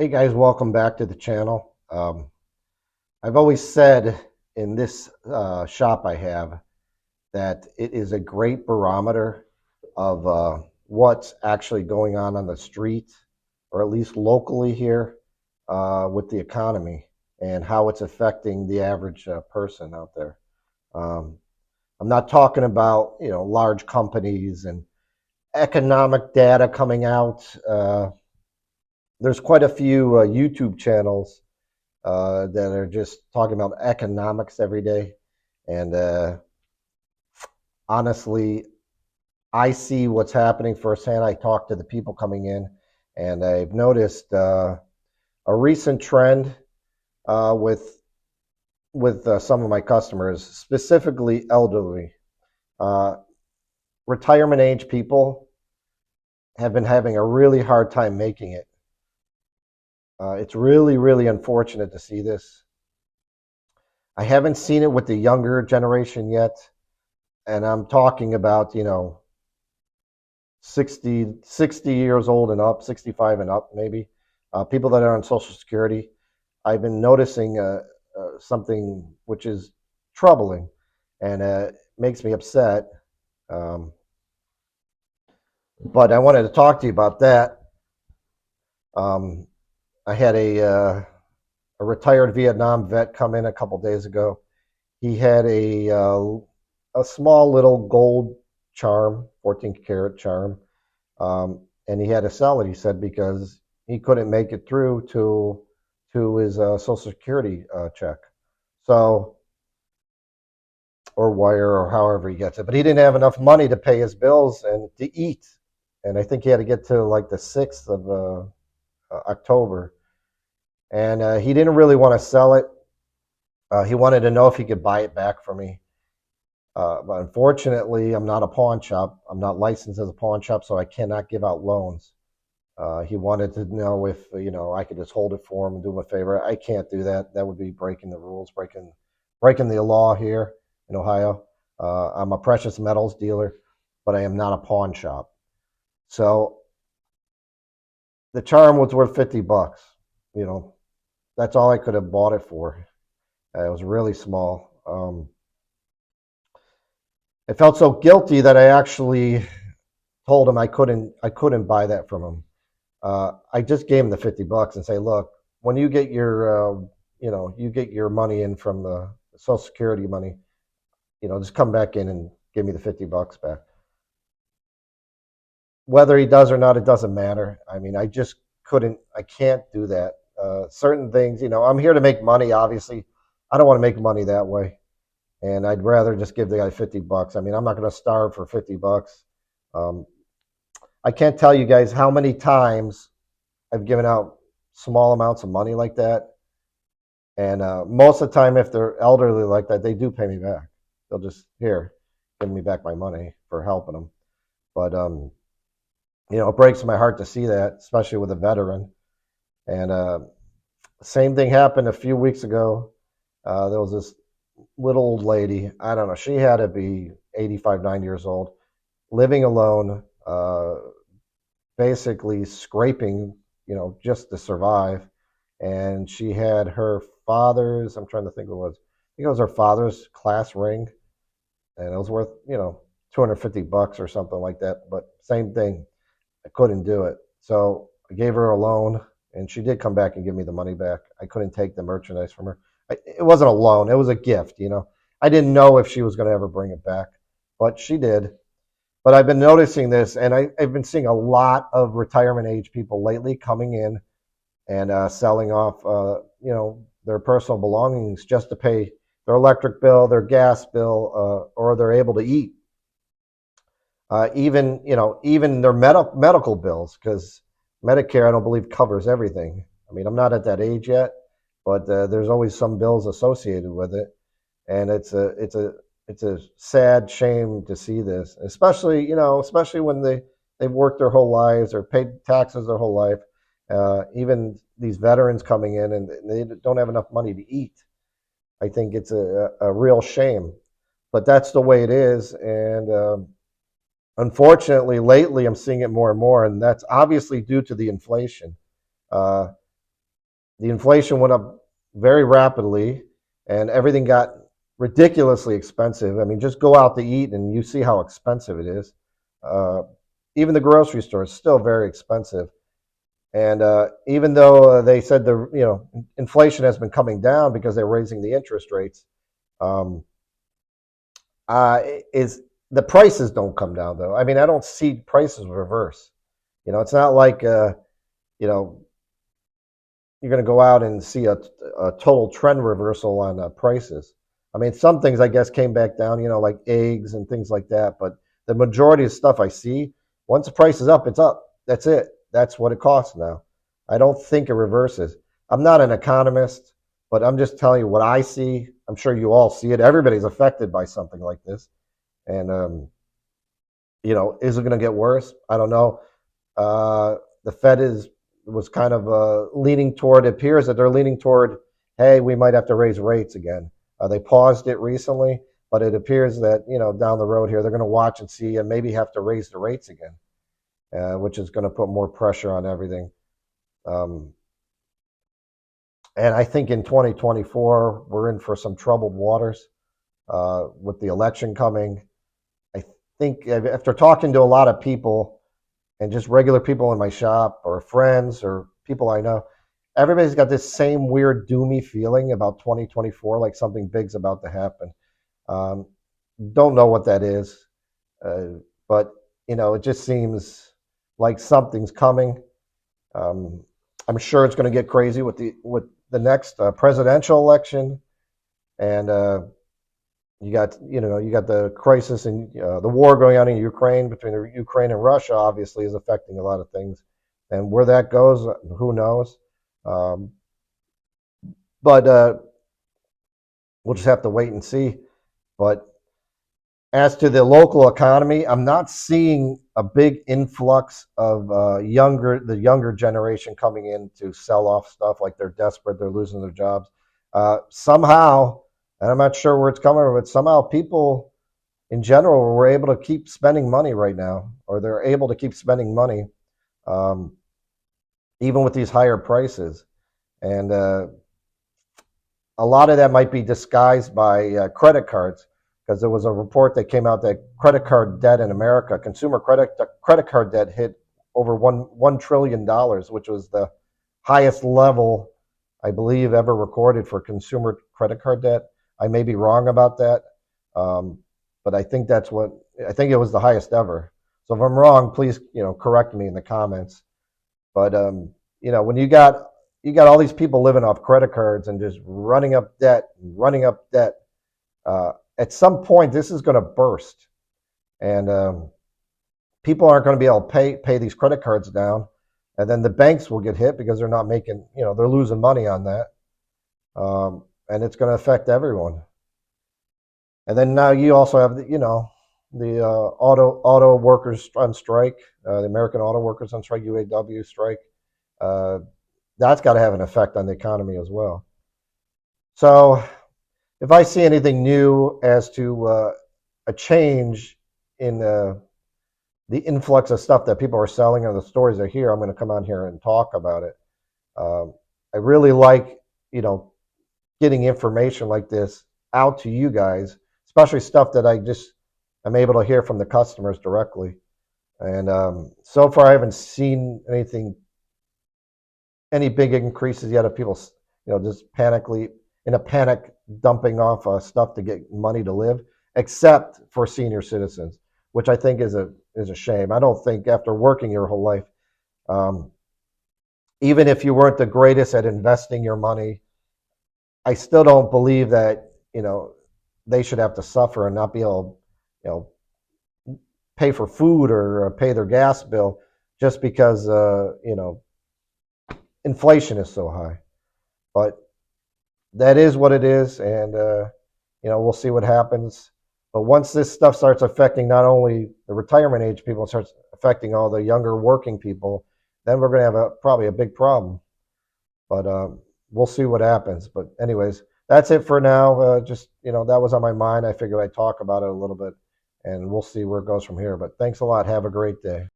Hey guys, welcome back to the channel. I've always said in this shop I have that it is a great barometer of what's actually going on the street, or at least locally here, with the economy and how it's affecting the average person out there. Um, I'm not talking about large companies and economic data coming out. There's quite a few YouTube channels that are just talking about economics every day. And honestly, I see what's happening firsthand. I talk to the people coming in, and I've noticed a recent trend with some of my customers, specifically elderly. Uh, Retirement age people have been having a really hard time making it. It's really, really unfortunate to see this. I haven't seen it with the younger generation yet, and I'm talking about 60 years old and up, 65 and up, maybe. People that are on Social Security. I've been noticing something which is troubling, and makes me upset. But I wanted to talk to you about that. I had a retired Vietnam vet come in a couple days ago. He had a small little gold charm, 14 karat charm, and he had to sell it. He said because he couldn't make it through to his Social Security check, so or wire or however he gets it. But he didn't have enough money to pay his bills and to eat, and I think he had to get to like the 6th of October, and he didn't really want to sell it. He wanted to know if he could buy it back for me. But unfortunately, I'm not a pawn shop. I'm not licensed as a pawn shop, so I cannot give out loans. He wanted to know if I could just hold it for him and do him a favor. I can't do that. That would be breaking the rules, breaking the law here in Ohio. I'm a precious metals dealer, but I am not a pawn shop. So the charm was worth $50. That's all I could have bought it for. It was really small. I felt so guilty that I actually told him I couldn't buy that from him. I just gave him the $50 and say, look, when you get your you get your money in from the Social Security money, just come back in and give me the $50 back. Whether he does or not, it doesn't matter. I mean, I can't do that. Certain things, I'm here to make money, obviously. I don't want to make money that way. And I'd rather just give the guy $50. I mean, I'm not going to starve for $50. I can't tell you guys how many times I've given out small amounts of money like that. And most of the time, if they're elderly like that, they do pay me back. They'll just, here, give me back my money for helping them. But, it breaks my heart to see that, especially with a veteran. And same thing happened a few weeks ago. There was this little old lady. I don't know. She had to be 85, 90 years old, living alone, basically scraping, just to survive. And she had her father's, I'm trying to think what it was. I think it was her father's class ring, and it was worth, $250 or something like that. But same thing. I couldn't do it. So I gave her a loan, and she did come back and give me the money back. I couldn't take the merchandise from her. It wasn't a loan. It was a gift, I didn't know if she was going to ever bring it back, but she did. But I've been noticing this, and I've been seeing a lot of retirement age people lately coming in and selling off, their personal belongings just to pay their electric bill, their gas bill, or they're able to eat. Even their medical bills, because Medicare, I don't believe, covers everything. I mean, I'm not at that age yet, but there's always some bills associated with it, and it's a sad shame to see this, especially when they've worked their whole lives or paid taxes their whole life. Even these veterans coming in and they don't have enough money to eat. I think it's a real shame, but that's the way it is. And unfortunately, lately I'm seeing it more and more, and that's obviously due to the inflation. the inflation went up very rapidly, and everything got ridiculously expensive. I mean, just go out to eat and you see how expensive it is. Uh, Even the grocery store is still very expensive. And even though they said inflation has been coming down because they're raising the interest rates, um, is the prices don't come down though. I mean, I don't see prices reverse. It's not like you know you're going to go out and see a total trend reversal on prices. I mean, some things I guess came back down, like eggs and things like that. But the majority of stuff I see, once the price is up, it's up. That's it. That's what it costs now. I don't think it reverses. I'm not an economist, but I'm just telling you what I see. I'm sure you all see it. Everybody's affected by something like this. And, is it going to get worse? I don't know. The Fed was kind of leaning toward, it appears that they're leaning toward, hey, we might have to raise rates again. They paused it recently, but it appears that, down the road here, they're going to watch and see and maybe have to raise the rates again, which is going to put more pressure on everything. And I think in 2024, we're in for some troubled waters with the election coming. I think after talking to a lot of people and just regular people in my shop or friends or people I know, everybody's got this same weird doomy feeling about 2024, like something big's about to happen. Don't know what that is, but it just seems like something's coming. I'm sure it's going to get crazy with the next presidential election, and you got the crisis and the war going on in Ukraine between Ukraine and Russia. Obviously, is affecting a lot of things, and where that goes, who knows? But we'll just have to wait and see. But as to the local economy, I'm not seeing a big influx of the younger generation coming in to sell off stuff like they're desperate, they're losing their jobs. Somehow, and I'm not sure where it's coming from, but somehow people in general were able to keep spending money right now, or they're able to keep spending money even with these higher prices. And a lot of that might be disguised by credit cards, because there was a report that came out that credit card debt in America, consumer credit card debt, hit over $1 trillion, which was the highest level, I believe, ever recorded for consumer credit card debt. I may be wrong about that, but I think it was the highest ever. So if I'm wrong, please correct me in the comments. But when you got all these people living off credit cards and just running up debt, at some point this is going to burst, and people aren't going to be able to pay these credit cards down, and then the banks will get hit because they're not making, they're losing money on that, and it's going to affect everyone. And then now you also have the auto workers on strike, the American Auto Workers on strike, UAW strike. That's got to have an effect on the economy as well. So if I see anything new as to a change in the influx of stuff that people are selling or the stories I hear, I'm going to come on here and talk about it. I really like, getting information like this out to you guys, especially stuff that I'm able to hear from the customers directly. And so far, I haven't seen any big increases yet of people, just in a panic dumping off stuff to get money to live, except for senior citizens, which I think is a shame. I don't think after working your whole life, even if you weren't the greatest at investing your money, I still don't believe that they should have to suffer and not be able to pay for food or pay their gas bill just because inflation is so high. But that is what it is, and we'll see what happens. But once this stuff starts affecting not only the retirement age people, it starts affecting all the younger working people, then we're going to have probably a big problem. But we'll see what happens. But anyways, that's it for now. Just that was on my mind. I figured I'd talk about it a little bit, and we'll see where it goes from here. But thanks a lot. Have a great day.